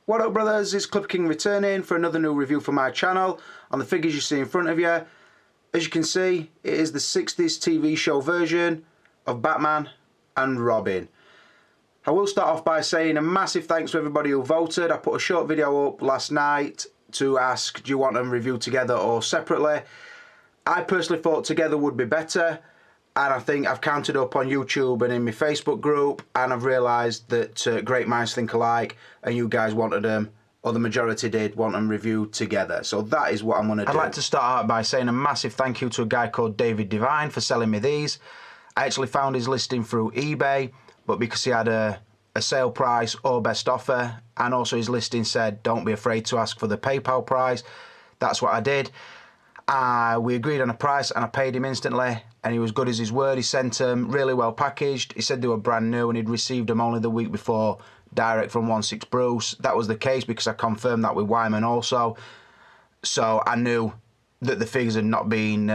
What up, brothers? It's Clipper King returning for another new review for my channel on the figures you see in front of you. As you can see, it is the 60s TV show version of Batman and Robin. I will start off by saying a massive thanks to everybody who voted. I put a short video up last night to ask, do you want them reviewed together or separately? I personally thought together would be better, and I think I've counted up on YouTube and in my Facebook group, and I've realised that great minds think alike, and you guys wanted them, or the majority did, want them reviewed together. So that is what I'm going to do. I'd like to start out by saying a massive thank you to a guy called David Divine for selling me these. I actually found his listing through eBay, but because he had a sale price or best offer, and also his listing said don't be afraid to ask for the PayPal price, that's what I did. We agreed on a price and I paid him instantly, and he was good as his word. He sent them really well packaged. He said they were brand new and he'd received them only the week before direct from 16 Bruce. That was the case because I confirmed that with Wyman also, so I knew that the figures had not been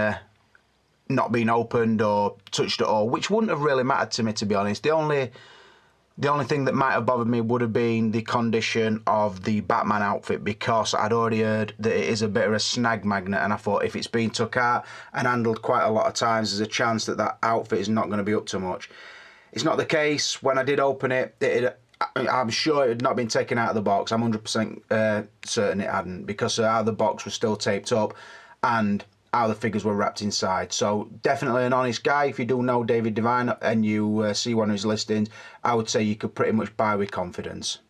opened or touched at all, which wouldn't have really mattered to me, to be honest. The only thing that might have bothered me would have been the condition of the Batman outfit, because I'd already heard that it is a bit of a snag magnet, and I thought if it's been took out and handled quite a lot of times, there's a chance that that outfit is not going to be up to much. It's not the case. When I did open it, I'm sure it had not been taken out of the box. I'm 100% certain it hadn't, because how the box was still taped up and how the figures were wrapped inside. So definitely an honest guy. If you do know David Divine and you see one of his listings, I would say you could pretty much buy with confidence.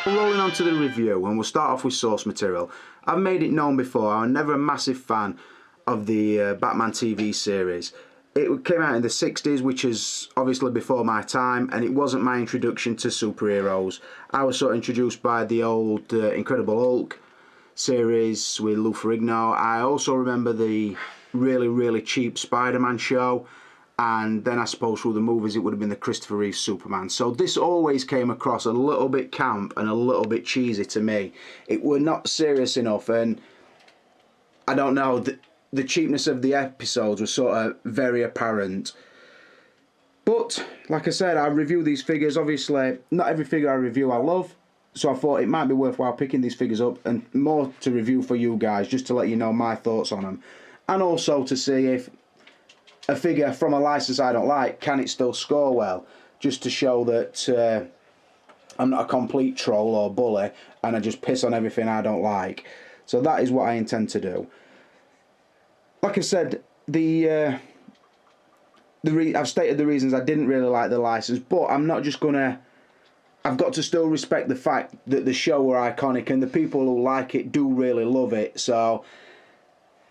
We're rolling on to the review, and we'll start off with source material. I've made it known before, I'm never a massive fan of the Batman TV series. It came out in the 60s, which is obviously before my time, and it wasn't my introduction to superheroes. I was sort of introduced by the old Incredible Hulk series with Lou Ferrigno. I also remember the really cheap Spiderman show, and then I suppose through the movies it would have been the Christopher Reeve Superman. So this always came across a little bit camp and a little bit cheesy to me. It were not serious enough, and I don't know, the cheapness of the episodes was sort of very apparent. But like I said, I review these figures. Obviously not every figure I review I love, so I thought it might be worthwhile picking these figures up, and more to review for you guys, just to let you know my thoughts on them. And also to see if a figure from a license I don't like, can it still score well? Just to show that I'm not a complete troll or bully, and I just piss on everything I don't like. So that is what I intend to do. Like I said, I've stated the reasons I didn't really like the license, but I'm not just gonna... I've got to still respect the fact that the show were iconic and the people who like it do really love it. So,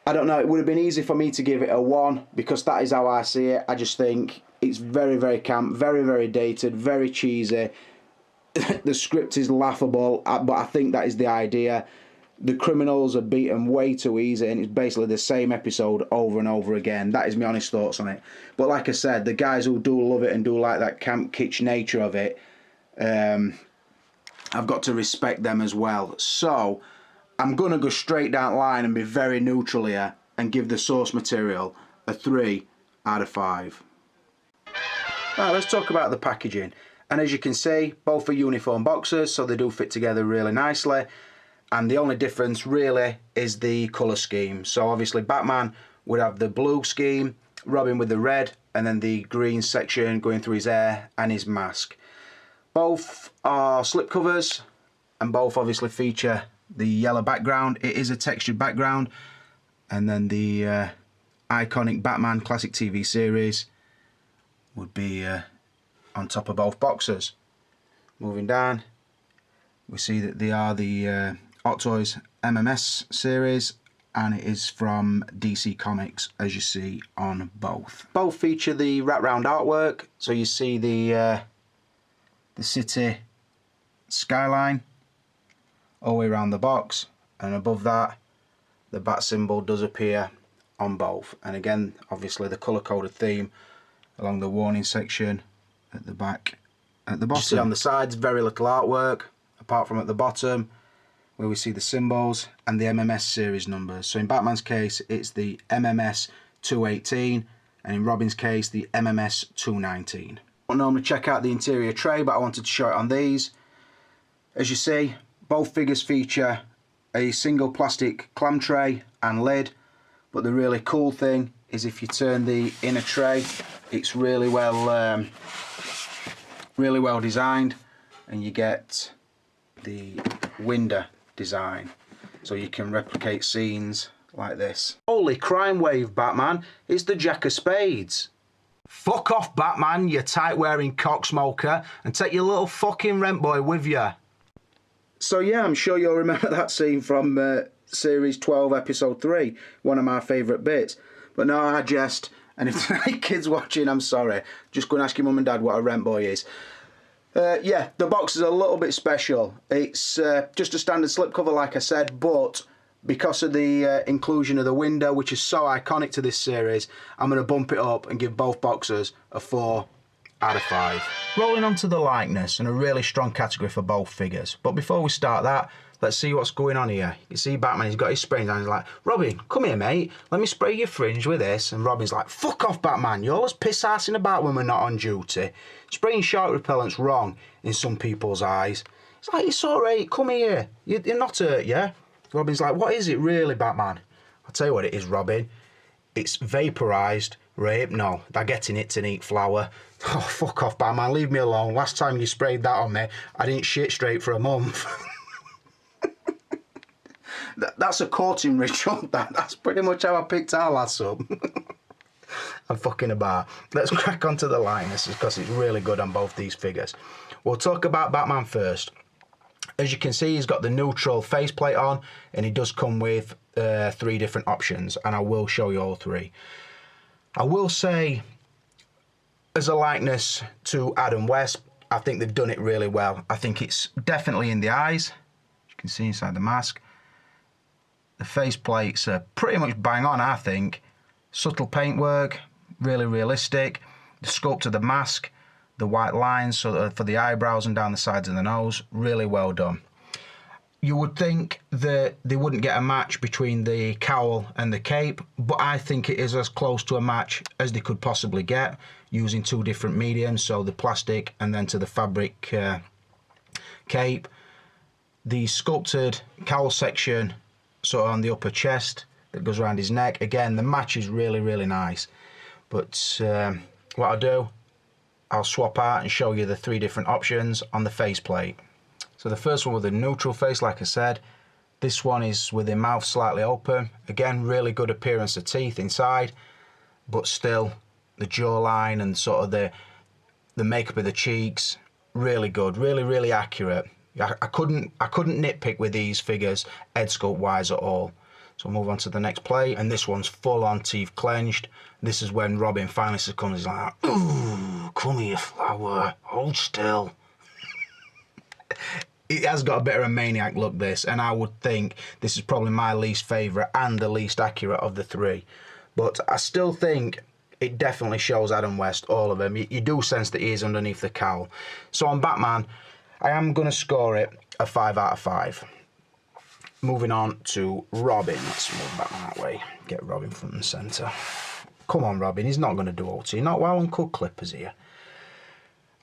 I don't know, it would have been easy for me to give it a 1, because that is how I see it. I just think it's very camp, very dated, very cheesy. The script is laughable, but I think that is the idea. The criminals are beaten way too easy, and it's basically the same episode over and over again. That is my honest thoughts on it. But like I said, the guys who do love it and do like that camp kitsch nature of it, I've got to respect them as well. So I'm going to go straight down the line and be very neutral here and give the source material a 3 out of 5. Right, let's talk about the packaging. And as you can see, both are uniform boxes, so they do fit together really nicely. And the only difference really is the colour scheme. So obviously Batman would have the blue scheme, Robin with the red, and then the green section going through his hair and his mask. Both are slipcovers, and both obviously feature the yellow background. It is a textured background, and then the iconic Batman classic TV series would be on top of both boxes. Moving down, we see that they are the Hot Toys MMS series, and it is from DC Comics, as you see on both. Both feature the wraparound artwork, so you see the city skyline all the way around the box, and above that the bat symbol does appear on both. And again, obviously the colour coded theme along the warning section at the back. At the bottom, you see on the sides very little artwork apart from at the bottom where we see the symbols and the MMS series numbers. So in Batman's case it's the MMS 218, and in Robin's case the MMS 219. I don't normally check out the interior tray, but I wanted to show it on these. As you see, Both figures feature a single plastic clam tray and lid, but the really cool thing is if you turn the inner tray, it's really well designed, and you get the window design, so you can replicate scenes like this. Holy crime wave, Batman, it's the Jack of Spades. Fuck off, Batman, you tight-wearing cocksmoker, and take your little fucking rent boy with you. So yeah, I'm sure you'll remember that scene from Series 12, Episode 3, one of my favourite bits. But no, I jest, and if there are any kids watching, I'm sorry. Just go and ask your mum and dad what a rent boy is. Yeah, the box is a little bit special. It's just a standard slipcover, like I said, but because of the inclusion of the window, which is so iconic to this series, I'm going to bump it up and give both boxes a 4 out of 5. Rolling on to the likeness, and a really strong category for both figures. But before we start that, let's see what's going on here. You see Batman, he's got his spray down, he's like, Robin, come here mate, let me spray your fringe with this. And Robin's like, fuck off Batman, you're always piss-assing about when we're not on duty. Spraying shark repellent's wrong in some people's eyes. It's like, it's alright, come here, you're not hurt, yeah? Robin's like, what is it really, Batman? I'll tell you what it is, Robin. It's vaporised rape. No, they're getting it to eat flour. Oh, fuck off, Batman, leave me alone. Last time you sprayed that on me, I didn't shit straight for a month. That's a courting ritual, that's pretty much how I picked our lass up. I'm fucking about. Let's crack on to the likeness, because it's really good on both these figures. We'll talk about Batman first. As you can see, he's got the neutral faceplate on, and he does come with 3 different options, and I will show you all 3. I will say, as a likeness to Adam West, I think they've done it really well. I think it's definitely in the eyes. You can see inside the mask. The faceplates are pretty much bang on, I think. Subtle paintwork, really realistic. The sculpt of the mask, the white lines for the eyebrows and down the sides of the nose, really well done. You would think that they wouldn't get a match between the cowl and the cape, but I think it is as close to a match as they could possibly get, using 2 different mediums, so the plastic and then to the fabric cape. The sculpted cowl section sort of on the upper chest that goes around his neck, again, the match is really, really nice. But what I'll do, I'll swap out and show you the 3 different options on the faceplate. So the first one with the neutral face, like I said, this one is with the mouth slightly open. Again, really good appearance of teeth inside, but still the jawline and sort of the makeup of the cheeks, really good, really, really accurate. I couldn't nitpick with these figures head sculpt wise at all. So we'll move on to the next plate, and this one's full on teeth clenched. This is when Robin finally succumbs. He's like, ooh, come here, flower, hold still. It has got a bit of a maniac look, this, and I would think this is probably my least favourite and the least accurate of the 3. But I still think it definitely shows Adam West, all of them. You do sense that he is underneath the cowl. So on Batman, I am going to score it a 5 out of 5. Moving on to Robin. Let's move Batman that way. Get Robin front and centre. Come on, Robin. He's not going to do OT. Not while Uncle Clipper's here.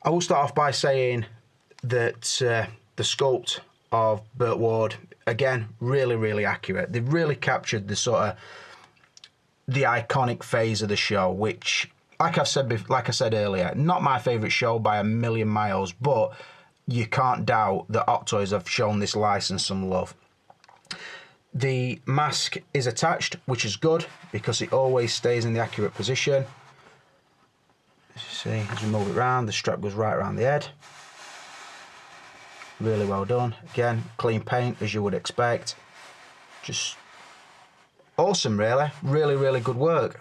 I will start off by saying that the sculpt of Burt Ward, again, really, really accurate. They've really captured the sort of the iconic phase of the show, which, like I said earlier, not my favourite show by a million miles, but you can't doubt that Hot Toys have shown this license some love. The mask is attached, which is good because it always stays in the accurate position. See, as we move it around, the strap goes right around the head. Really well done. Again, clean paint as you would expect. Just awesome, really. Really, really good work.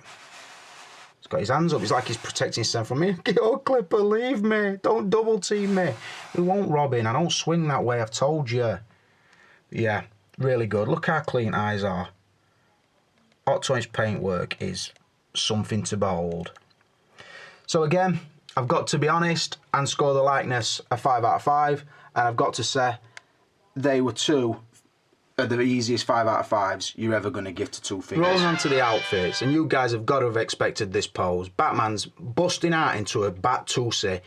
He's got his hands up. He's like he's protecting himself from me. Yo, Clipper, leave me. Don't double team me. We won't, Robin. I don't swing that way, I've told you. Yeah, really good. Look how clean eyes are. Hot Toys paintwork is something to behold. So again, I've got to be honest and score the likeness a 5 out of 5. And I've got to say, they were 2 of the easiest 5 out of 5s you're ever going to give to 2 figures. Rolling on to the outfits, and you guys have got to have expected this pose. Batman's busting out into a bat tootsie.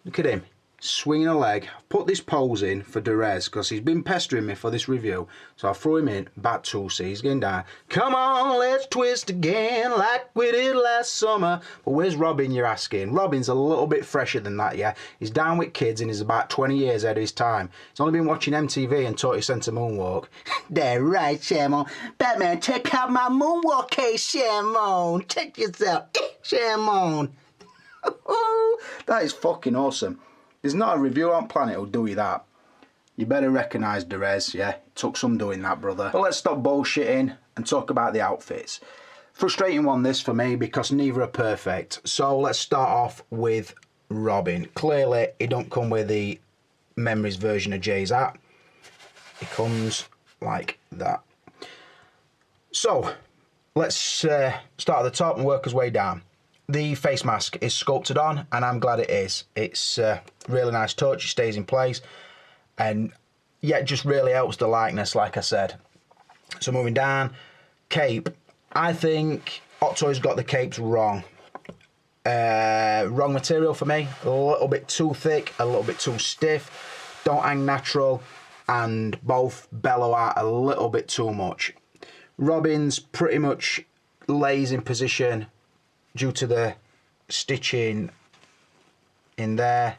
Look at him, swinging a leg. I've put this pose in for Derrick because he's been pestering me for this review. So I'll throw him in, back 2C, he's getting down. Come on, let's twist again like we did last summer. But where's Robin, you're asking? Robin's a little bit fresher than that, yeah? He's down with kids and he's about 20 years ahead of his time. He's only been watching MTV and taught his son to moonwalk. That's right, Shamon. Batman, check out my moonwalk, hey, Shamon. Check yourself, Shamon. That is fucking awesome. There's not a review on planet who'll do you that. You better recognise Derrick, yeah? It took some doing that, brother. But let's stop bullshitting and talk about the outfits. Frustrating one this for me because neither are perfect. So let's start off with Robin. Clearly, he don't come with the Memories version of Jay's hat. He comes like that. So, let's start at the top and work his way down. The face mask is sculpted on, and I'm glad it is. It's a really nice touch, it stays in place, and yeah, it just really helps the likeness, like I said. So moving down, cape. I think Hot Toys got the capes wrong. Wrong material for me, a little bit too thick, a little bit too stiff, don't hang natural, and both bellow out a little bit too much. Robin's pretty much lays in position due to the stitching in there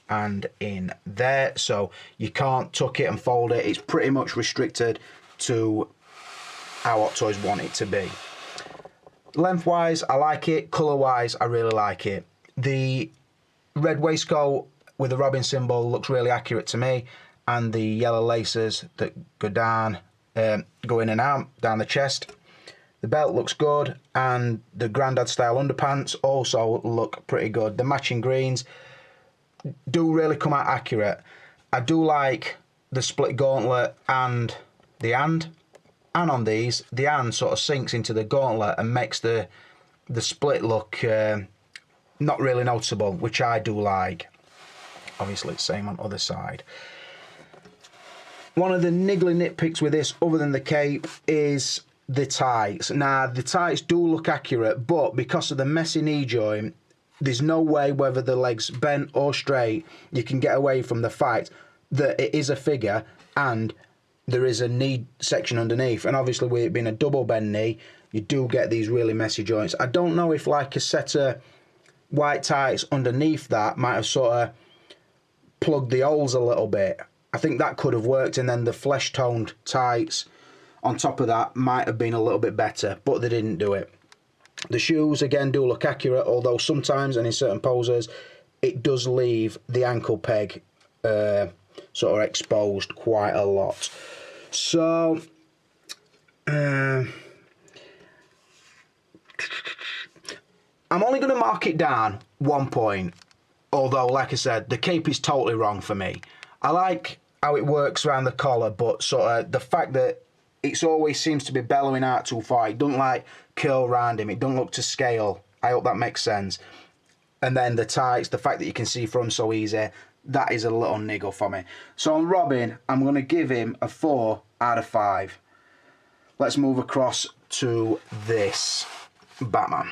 and in there, so you can't tuck it and fold it. It's pretty much restricted to how Hot Toys want it to be. Lengthwise, I like it. Colour-wise, I really like it. The red waistcoat with the Robin symbol looks really accurate to me, and the yellow laces that go down, go in and out, down the chest. The belt looks good, and the Grandad style underpants also look pretty good. The matching greens do really come out accurate. I do like the split gauntlet and the and on these. The and sort of sinks into the gauntlet and makes the split look not really noticeable, which I do like. Obviously it's the same on the other side. One of the niggly nitpicks with this, other than the cape, is the tights. Now, the tights do look accurate, but because of the messy knee joint, there's no way, whether the leg's bent or straight, you can get away from the fact that it is a figure and there is a knee section underneath. And obviously, with it being a double bend knee, you do get these really messy joints. I don't know if like a set of white tights underneath that might have sort of plugged the holes a little bit. I think that could have worked, and then the flesh-toned tights on top of that might have been a little bit better, but they didn't do it. The shoes, again, do look accurate, although sometimes, and in certain poses, it does leave the ankle peg sort of exposed quite a lot. So, I'm only going to mark it down 1 point, although, like I said, the cape is totally wrong for me. I like how it works around the collar, but sort of the fact that it always seems to be bellowing out too far. It doesn't like curl around him. It doesn't look to scale. I hope that makes sense. And then the tights, the fact that you can see through them so easy, that is a little niggle for me. So on Robin, I'm going to give him a 4 out of 5. Let's move across to this Batman.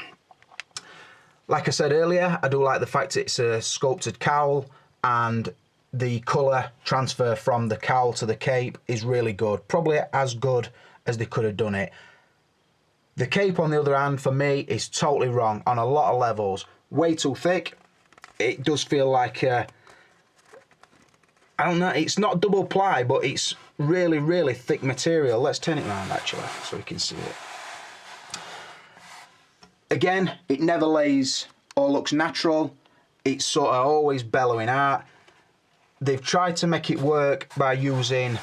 Like I said earlier, I do like the fact it's a sculpted cowl, and the colour transfer from the cowl to the cape is really good. Probably as good as they could have done it. The cape, on the other hand, for me, is totally wrong on a lot of levels. Way too thick. It does feel like, I don't know, it's not double ply, but it's really, really thick material. Let's turn it around, actually, so we can see it. Again, it never lays or looks natural. It's sort of always bellowing out. They've tried to make it work by using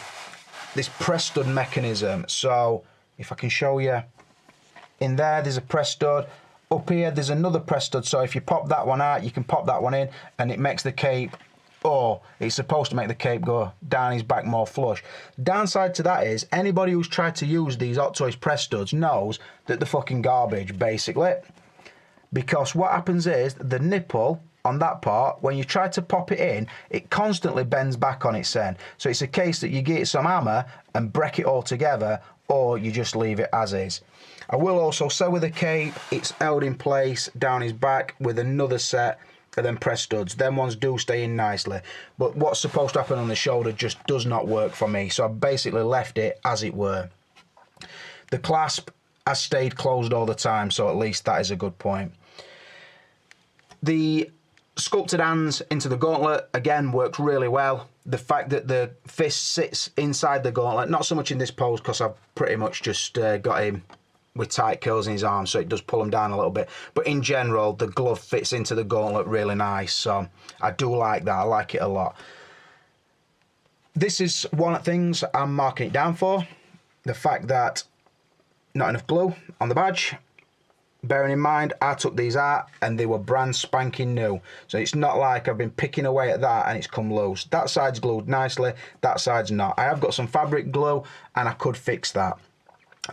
this press stud mechanism. So if I can show you, in there, there's a press stud. Up here, there's another press stud. So if you pop that one out, you can pop that one in, and it makes the cape, or it's supposed to make the cape go down his back more flush. Downside to that is, anybody who's tried to use these Hot Toys press studs knows that they're fucking garbage, basically. Because what happens is, the nipple on that part, when you try to pop it in, it constantly bends back on its end. So it's a case that you get some hammer and break it all together, or you just leave it as is. I will also say with the cape, it's held in place down his back with another set and then press studs. Them ones do stay in nicely. But what's supposed to happen on the shoulder just does not work for me. So I basically left it as it were. The clasp has stayed closed all the time, so at least that is a good point. The sculpted hands into the gauntlet, again, works really well. The fact that the fist sits inside the gauntlet, not so much in this pose because I've pretty much just got him with tight curls in his arms, so it does pull him down a little bit. But in general, the glove fits into the gauntlet really nice, so I do like that. I like it a lot. This is one of the things I'm marking it down for. The fact that not enough glue on the badge. Bearing in mind, I took these out and they were brand spanking new. So it's not like I've been picking away at that and it's come loose. That side's glued nicely, that side's not. I have got some fabric glue and I could fix that.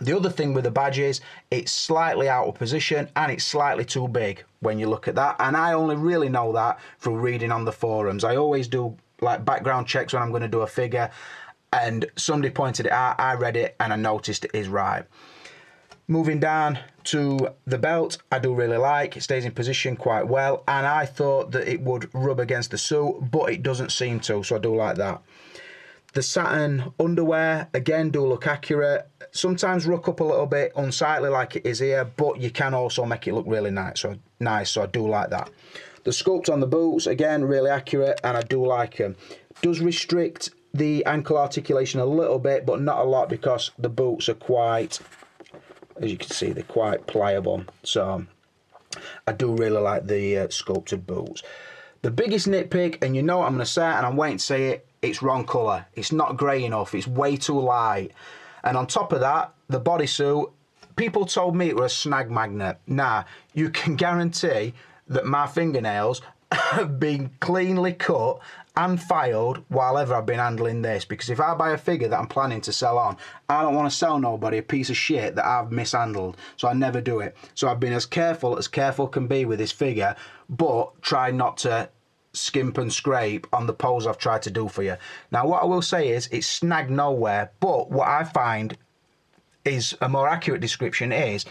The other thing with the badge is it's slightly out of position and it's slightly too big when you look at that. And I only really know that through reading on the forums. I always do like background checks when I'm going to do a figure, and somebody pointed it out, I read it and I noticed it is right. Moving down to the belt, I do really like. It stays in position quite well, and I thought that it would rub against the suit, but it doesn't seem to, so I do like that. The satin underwear, again, do look accurate. Sometimes ruck up a little bit unsightly like it is here, but you can also make it look really nice, so I do like that. The sculpt on the boots, again, really accurate, and I do like them. Does restrict the ankle articulation a little bit, but not a lot because the boots are quite, as you can see, they're quite pliable. So I do really like the sculpted boots. The biggest nitpick, and you know what I'm going to say, and I'm waiting to say it, it's wrong colour. It's not grey enough. It's way too light. And on top of that, the bodysuit, people told me it was a snag magnet. Nah, you can guarantee that my fingernails have been cleanly cut and filed while ever I've been handling this, because if I buy a figure that I'm planning to sell on, I don't want to sell nobody a piece of shit that I've mishandled, so I never do it. So I've been as careful can be with this figure, but try not to skimp and scrape on the pose I've tried to do for you. Now what I will say is it's snagged nowhere, but what I find is a more accurate description is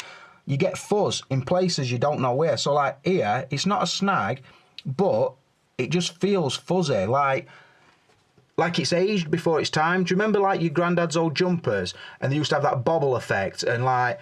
you get fuzz in places you don't know where. So like here, it's not a snag, but it just feels fuzzy, like it's aged before its time. Do you remember like your granddad's old jumpers, and they used to have that bobble effect, and like,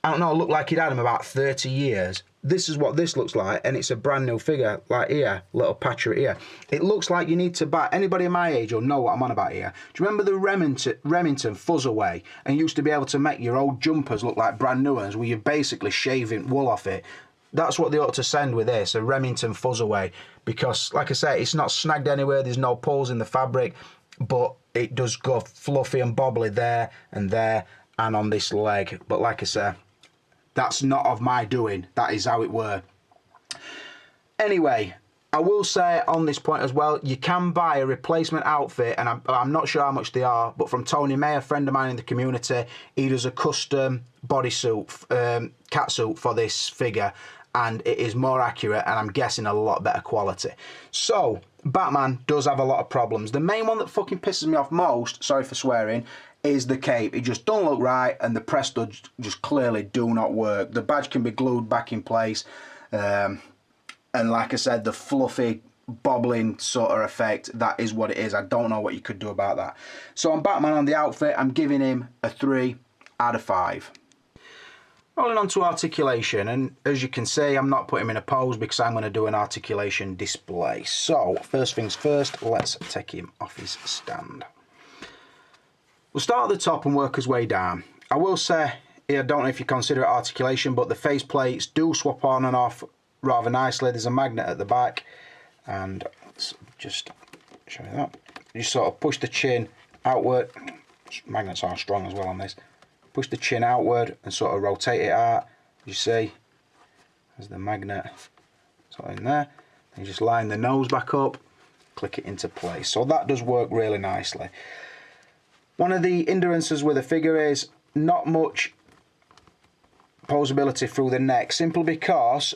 I don't know, it looked like he'd had them about 30 years. This is what this looks like, and it's a brand new figure, like here, little patch right here. It looks like you need to buy, anybody my age will know what I'm on about here. Do you remember the Remington fuzz away, and you used to be able to make your old jumpers look like brand new ones, where you're basically shaving wool off it? That's what they ought to send with this, a Remington fuzz away, because like I say, it's not snagged anywhere, there's no pulls in the fabric, but it does go fluffy and bobbly there and on this leg. But like I say, that's not of my doing, that is how it were. Anyway, I will say on this point as well, you can buy a replacement outfit, and I'm not sure how much they are, but from Tony May, a friend of mine in the community, he does a custom bodysuit, catsuit for this figure, and it is more accurate, and I'm guessing a lot better quality. So, Batman does have a lot of problems. The main one that fucking pisses me off most, sorry for swearing, is the cape. It just don't look right, and the press studs just clearly do not work. The badge can be glued back in place, and like I said, the fluffy bobbling sort of effect, that is what it is. I don't know what you could do about that. So on Batman, on the outfit, I'm giving him a 3 out of 5. Rolling on to articulation, and as you can see, I'm not putting him in a pose because I'm going to do an articulation display. So first things first, let's take him off his stand. We'll start at the top and work his way down. I will say, I don't know if you consider it articulation, but the face plates do swap on and off rather nicely. There's a magnet at the back, and let's just show you that. You sort of push the chin outward. Magnets are strong as well on this. Push the chin outward and sort of rotate it out. You see, there's the magnet sort of in there. And you just line the nose back up, click it into place. So that does work really nicely. One of the hindrances with the figure is not much posability through the neck, simply because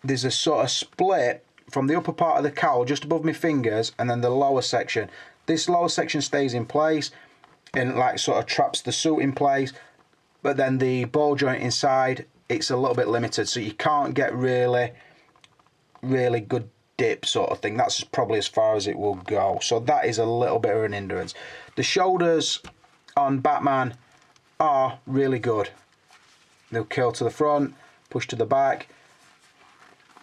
there's a sort of split from the upper part of the cowl just above my fingers, and then the lower section. This lower section stays in place and like sort of traps the suit in place, but then the ball joint inside, it's a little bit limited, so you can't get really really good dip sort of thing. That's probably as far as it will go. So that is a little bit of an hindrance. The shoulders on Batman are really good. They'll curl to the front, push to the back,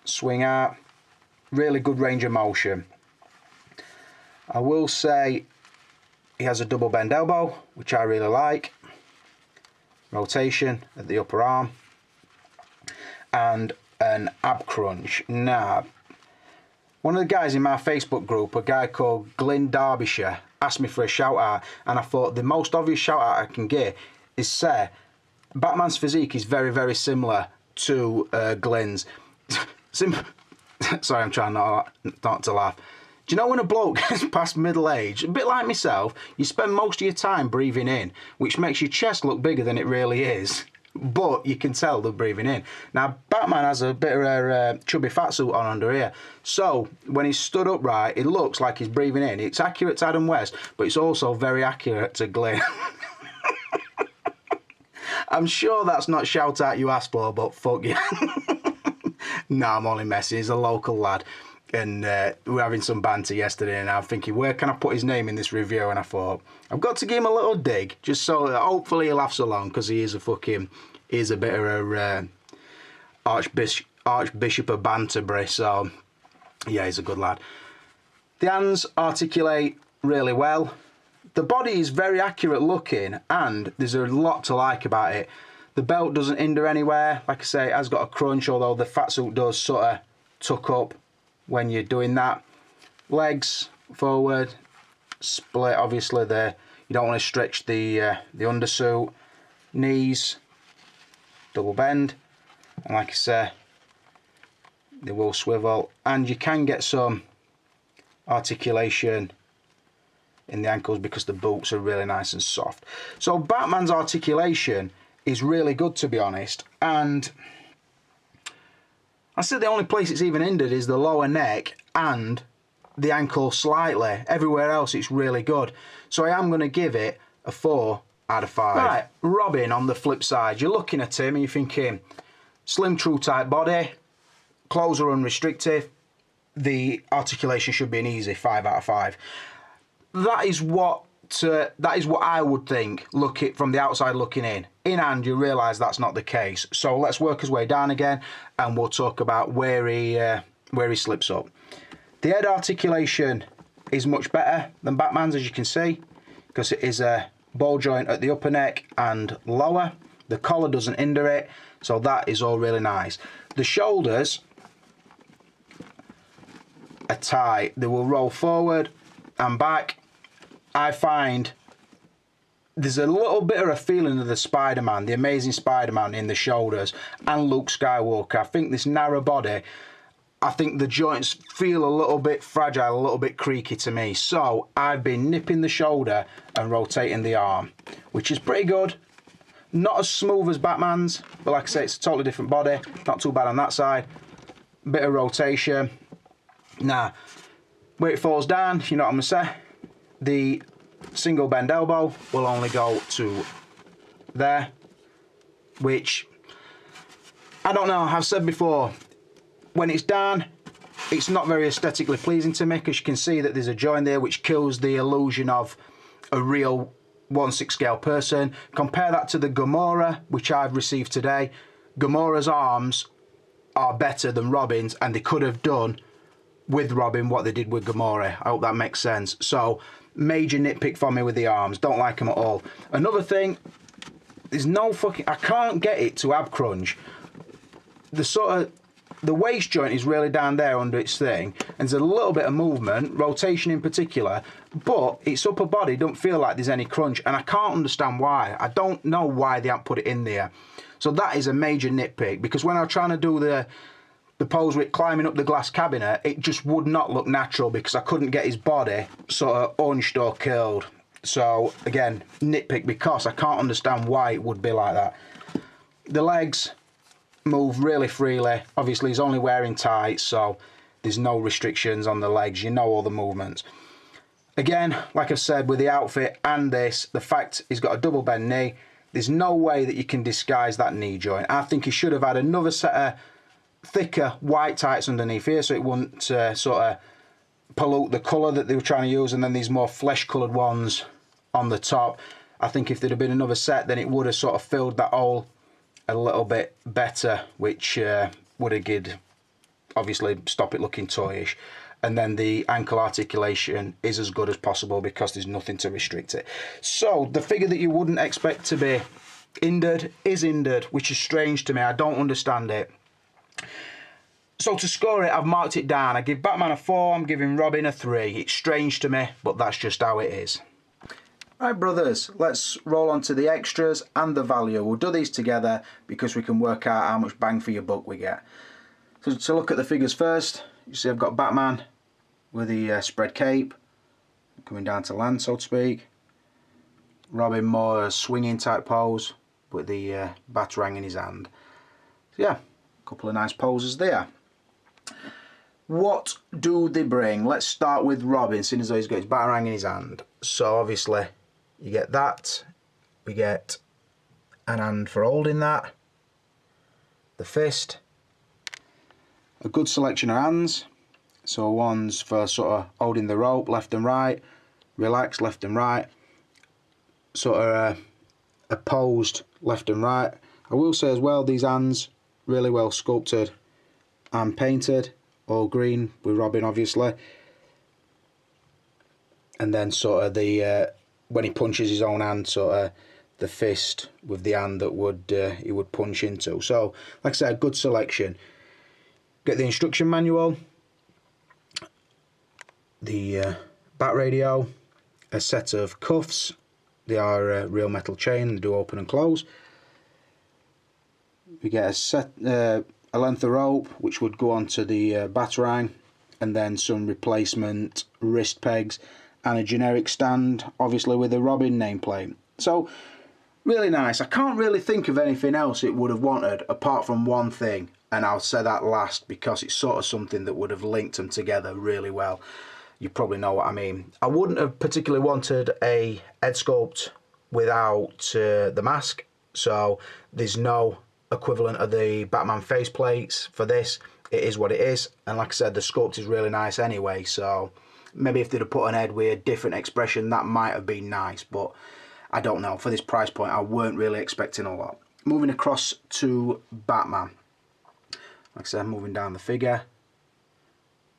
swing out. Really good range of motion. I will say he has a double bend elbow, which I really like. Rotation at the upper arm. And an ab crunch. Now, one of the guys in my Facebook group, a guy called Glyn Derbyshire, asked me for a shout out, and I thought the most obvious shout out I can give is say Batman's physique is very, very similar to Glyn's. Sorry, I'm trying not to laugh. Do you know when a bloke gets past middle age, a bit like myself, you spend most of your time breathing in, which makes your chest look bigger than it really is. But you can tell they're breathing in. Now, Batman has a bit of a chubby fat suit on under here. So, when he's stood upright, it looks like he's breathing in. It's accurate to Adam West, but it's also very accurate to Glyn. I'm sure that's not shout out you asked for, but fuck you. No, I'm only messing. He's a local lad. And we were having some banter yesterday, and I'm thinking, where can I put his name in this review? And I thought, I've got to give him a little dig, just so that hopefully he laughs along, because he is a bit of a Archbishop of Banterbury, so yeah, he's a good lad. The hands articulate really well. The body is very accurate looking, and there's a lot to like about it. The belt doesn't hinder anywhere. Like I say, it has got a crunch, although the fat suit does sort of tuck up when you're doing that. Legs forward, split obviously there. You don't want to stretch the undersuit. Knees, double bend. And like I say, they will swivel. And you can get some articulation in the ankles because the boots are really nice and soft. So Batman's articulation is really good, to be honest. And I said the only place it's even hindered is the lower neck and the ankle slightly. Everywhere else it's really good. So I am going to give it a 4 out of 5. Right, Robin on the flip side. You're looking at him and you're thinking, slim true type body, clothes are unrestricted, the articulation should be an easy 5 out of 5. That is what I would think, from the outside looking in. In hand, you realise that's not the case. So let's work his way down again, and we'll talk about where he slips up. The head articulation is much better than Batman's, as you can see, because it is a ball joint at the upper neck and lower. The collar doesn't hinder it, so that is all really nice. The shoulders are tight. They will roll forward and back. I find there's a little bit of a feeling of the Spiderman, the Amazing Spiderman in the shoulders, and Luke Skywalker. I think this narrow body, I think the joints feel a little bit fragile, a little bit creaky to me. So I've been nipping the shoulder and rotating the arm, which is pretty good. Not as smooth as Batman's, but like I say, it's a totally different body. Not too bad on that side. Bit of rotation. Now, where it falls down, you know what I'm going to say? The single bend elbow will only go to there, which, I don't know, I've said before, when it's down, it's not very aesthetically pleasing to me, because you can see that there's a joint there which kills the illusion of a real 1/6 scale person. Compare that to the Gamora, which I've received today. Gamora's arms are better than Robin's, and they could have done with Robin what they did with Gamora. I hope that makes sense. So, major nitpick for me with the arms. Don't like them at all. Another thing, there's no fucking... I can't get it to ab crunch. The waist joint is really down there under its thing, and there's a little bit of movement, rotation in particular, but its upper body don't feel like there's any crunch, and I can't understand why. I don't know why they haven't put it in there. So that is a major nitpick, because when I was trying to do the pose with climbing up the glass cabinet, it just would not look natural because I couldn't get his body sort of hunched or curled. So again, nitpick, because I can't understand why it would be like that. The legs move really freely. Obviously he's only wearing tights, so there's no restrictions on the legs. You know all the movements. Again, like I said, with the outfit and this, the fact he's got a double bend knee, there's no way that you can disguise that knee joint. I think he should have had another set of thicker white tights underneath here, so it wouldn't sort of pollute the colour that they were trying to use, and then these more flesh coloured ones on the top. I think if there'd have been another set, then it would have sort of filled that hole a little bit better, which would have obviously stop it looking toyish. And then the ankle articulation is as good as possible because there's nothing to restrict it. So the figure that you wouldn't expect to be hindered is hindered, which is strange to me. I don't understand it. So to score it, I've marked it down. I give Batman a 4, I'm giving Robin a 3. It's strange to me, but that's just how it is. Right, brothers, let's roll on to the extras and the value. We'll do these together because we can work out how much bang for your buck we get. So to look at the figures first, you see I've got Batman with the spread cape, coming down to land, so to speak. Robin more swinging type pose with the batarang in his hand. So yeah, a couple of nice poses there. What do they bring? Let's start with Robin, seeing as though he's got his batarang in his hand. So obviously you get that, we get an hand for holding that, the fist, a good selection of hands. So one's for sort of holding the rope left and right, relaxed left and right, sort of opposed left and right. I will say as well, these hands really well sculpted and painted, all green with Robin obviously. And then sort of the when he punches his own hand, sort of the fist with the hand that would he would punch into. So like I said, good selection. Get the instruction manual, the bat radio, a set of cuffs. They are real metal chain, they do open and close. We get a length of rope which would go onto the batarang, and then some replacement wrist pegs and a generic stand, obviously with a Robin nameplate. So really nice. I can't really think of anything else it would have wanted apart from one thing, and I'll say that last because it's sort of something that would have linked them together really well. You probably know what I mean. I wouldn't have particularly wanted a head sculpt without the mask, so there's no equivalent of the Batman face plates for this. It is what it is, and like I said, the sculpt is really nice anyway, so maybe if they'd have put an head with a different expression, that might have been nice, but I don't know. For this price point, I weren't really expecting a lot. Moving across to Batman. Like I said, moving down the figure,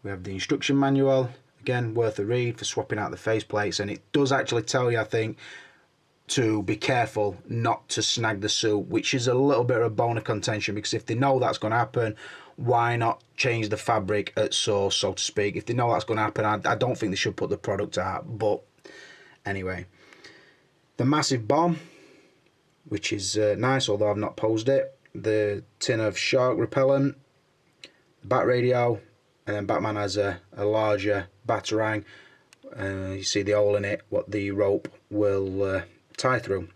we have the instruction manual. Again, worth a read for swapping out the faceplates, and it does actually tell you, I think, to be careful not to snag the suit, which is a little bit of a bone of contention, because if they know that's going to happen, why not change the fabric at source, so to speak? If they know that's going to happen, I don't think they should put the product out, but anyway. The massive bomb, which is nice, although I've not posed it. The tin of shark repellent, the bat radio, and then Batman has a larger batarang. You see the hole in it, what the rope will tie through.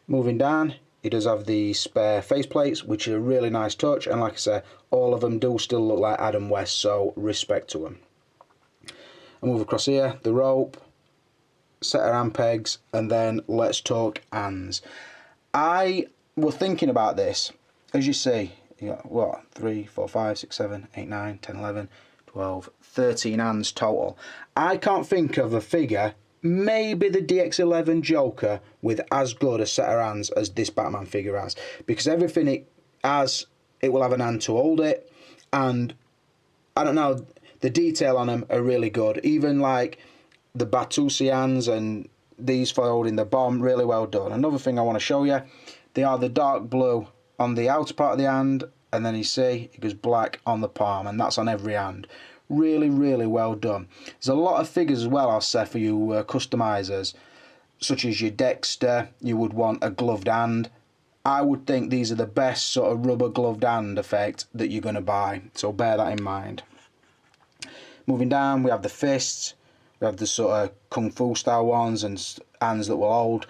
Moving down, he does have the spare faceplates, which is a really nice touch, and like I said, all of them do still look like Adam West, so respect to them. I move across here, the rope, set of hand pegs, and then let's talk hands. I was thinking about this, as you see, you got what, 3, 4, 5, 6, 7, 8, 9, 10, 11, 12, 13 hands total. I can't think of a figure, maybe the DX11 Joker, with as good a set of hands as this Batman figure has, because everything it has, it will have an hand to hold it, and I don't know, the detail on them are really good. Even like the Batusi hands and these for holding the bomb, really well done. Another thing I want to show you, they are the dark blue on the outer part of the hand, and then you see it goes black on the palm, and that's on every hand. Really, really well done. There's a lot of figures as well, I'll say, for you customizers, such as your Dexter. You would want a gloved hand. I would think these are the best sort of rubber gloved hand effect that you're going to buy, so bear that in mind. Moving down, we have the fists. We have the sort of kung fu style ones and hands that will hold.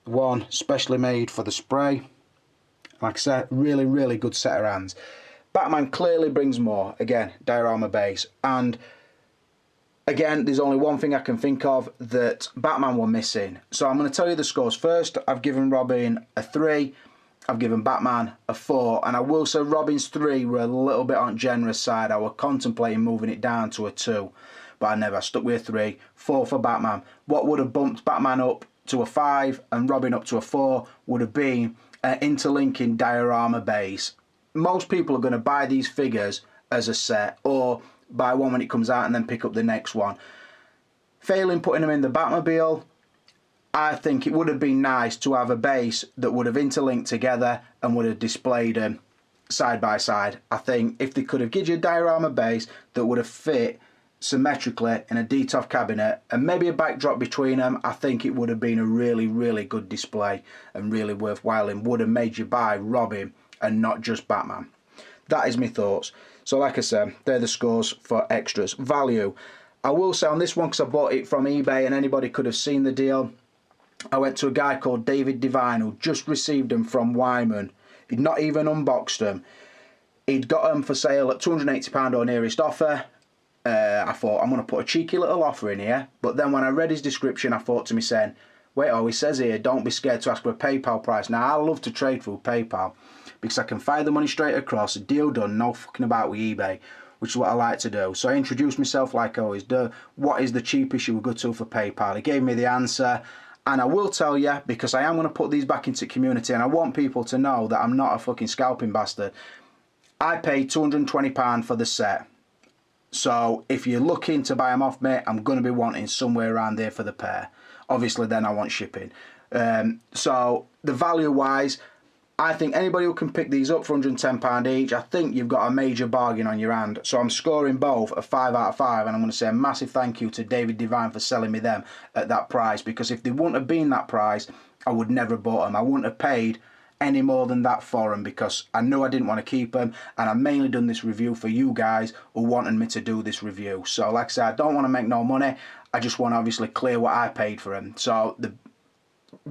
One specially made for the spray. Like I said, really, really good set of hands. Batman clearly brings more. Again, diorama base. And again, there's only one thing I can think of that Batman were missing. So I'm going to tell you the scores first. I've given Robin a 3. I've given Batman a 4, and I will say Robin's 3 were a little bit on generous side. I was contemplating moving it down to a 2, but I never. I stuck with a 3. 4 for Batman. What would have bumped Batman up to a 5 and Robin up to a 4 would have been an interlinking diorama base. Most people are going to buy these figures as a set, or buy one when it comes out and then pick up the next one. Failing putting them in the Batmobile, I think it would have been nice to have a base that would have interlinked together and would have displayed them side by side. I think if they could have given you a diorama base that would have fit symmetrically in a DTOF cabinet and maybe a backdrop between them, I think it would have been a really, really good display and really worthwhile, and would have made you buy Robin and not just Batman. That is my thoughts. So like I said, they're the scores for extras. Value. I will say on this one, because I bought it from eBay and anybody could have seen the deal, I went to a guy called David Devine who just received them from Wyman. He'd not even unboxed them. He'd got them for sale at £280 or nearest offer. I thought, I'm going to put a cheeky little offer in here. But then when I read his description, I thought to myself, wait, he says here, don't be scared to ask for a PayPal price. Now, I love to trade through PayPal because I can fire the money straight across, a deal done, no fucking about with eBay, which is what I like to do. So I introduced myself like I always do. What is the cheapest you would go to for PayPal? He gave me the answer. And I will tell you, because I am going to put these back into community and I want people to know that I'm not a fucking scalping bastard. I paid £220 for the set. So if you're looking to buy them off me, I'm going to be wanting somewhere around there for the pair. Obviously then I want shipping. So the value wise, I think anybody who can pick these up for £110 each, I think you've got a major bargain on your hand. So I'm scoring both a 5 out of 5, and I'm going to say a massive thank you to David Devine for selling me them at that price, because if they wouldn't have been that price, I would never have bought them. I wouldn't have paid any more than that for them, because I knew I didn't want to keep them, and I've mainly done this review for you guys who wanted me to do this review. So like I said, I don't want to make no money. I just want to obviously clear what I paid for them. So the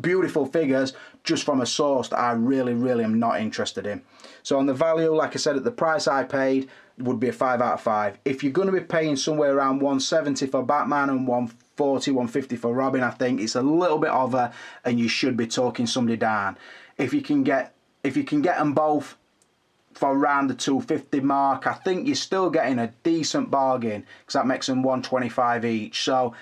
beautiful figures just from a source that I really, really am not interested in. So on the value, like I said, at the price I paid, would be a 5 out of 5. If you're going to be paying somewhere around 170 for Batman and 140, 150 for Robin, I think it's a little bit over, and you should be talking somebody down. If you can get them both for around the 250 mark, I think you're still getting a decent bargain, because that makes them 125 each. So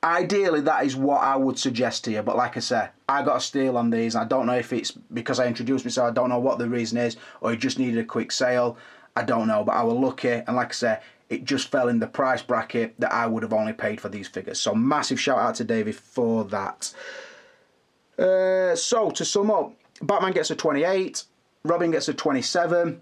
ideally, that is what I would suggest to you. But like I said, I got a steal on these. I don't know if it's because I introduced myself. I don't know what the reason is, or it just needed a quick sale. I don't know. But I was lucky. And like I said, it just fell in the price bracket that I would have only paid for these figures. So massive shout out to David for that. So to sum up, Batman gets a 28. Robin gets a 27.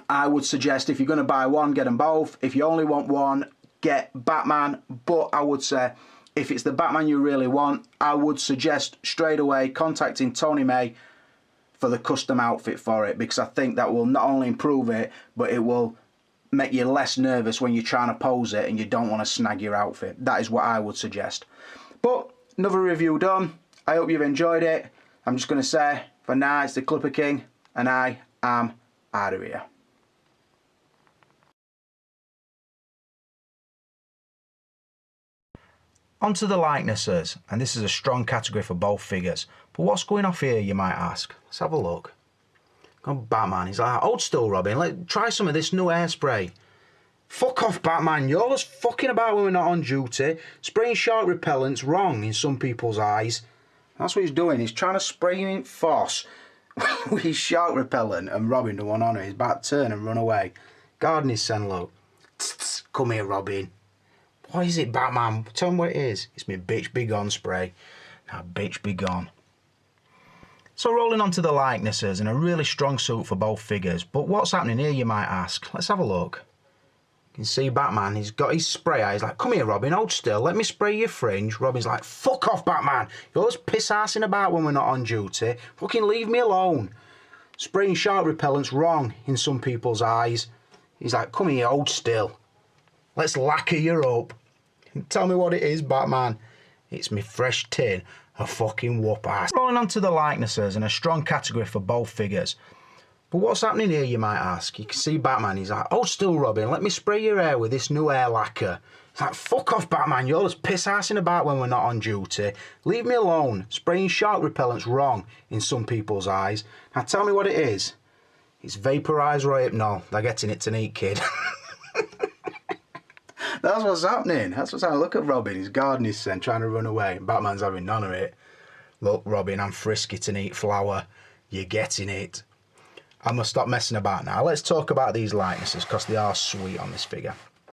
I would suggest if you're going to buy one, get them both. If you only want one, get Batman. But I would say, if it's the Batman you really want, I would suggest straight away contacting Tony May for the custom outfit for it, because I think that will not only improve it, but it will make you less nervous when you're trying to pose it and you don't want to snag your outfit. That is what I would suggest. But another review done. I hope you've enjoyed it. I'm just going to say, for now, it's the Clipper King, and I am out of here. Onto the likenesses, and this is a strong category for both figures. But what's going off here, you might ask? Let's have a look. Got Batman, he's like, hold still, Robin, try some of this new hairspray. Fuck off, Batman, you're just fucking about when we're not on duty. Spraying shark repellent's wrong in some people's eyes. That's what he's doing, he's trying to spray him in force with his shark repellent, and Robin, the one on it, he's about to turn and run away. Garden is Senlo. Come here, Robin. What is it, Batman? Tell me what it is. It's me bitch be gone spray. Now bitch be gone. So rolling on to the likenesses, and a really strong suit for both figures. But what's happening here, you might ask? Let's have a look. You can see Batman, he's got his sprayer. He's like, come here, Robin, hold still. Let me spray your fringe. Robin's like, fuck off, Batman. You're always piss-assing about when we're not on duty. Fucking leave me alone. Spraying shark repellent's wrong in some people's eyes. He's like, come here, hold still. Let's lacquer you up. Tell me what it is, Batman. It's me fresh tin of fucking whoop ass. Rolling on to the likenesses, and a strong category for both figures. But what's happening here, you might ask? You can see Batman, he's like, "Oh, still Robin, let me spray your hair with this new hair lacquer." It's like, "Fuck off, Batman, you're just piss-assing about when we're not on duty. Leave me alone. Spraying shark repellent's wrong in some people's eyes. Now tell me what it is." It's vaporised rape. No, they're getting it tonight, kid. That's what's happening. That's what's happening. Look at Robin, he's guarding his scent, trying to run away. Batman's having none of it. "Look, Robin, I'm frisky to eat flour. You're getting it." I must stop messing about now. Let's talk about these likenesses because they are sweet on this figure.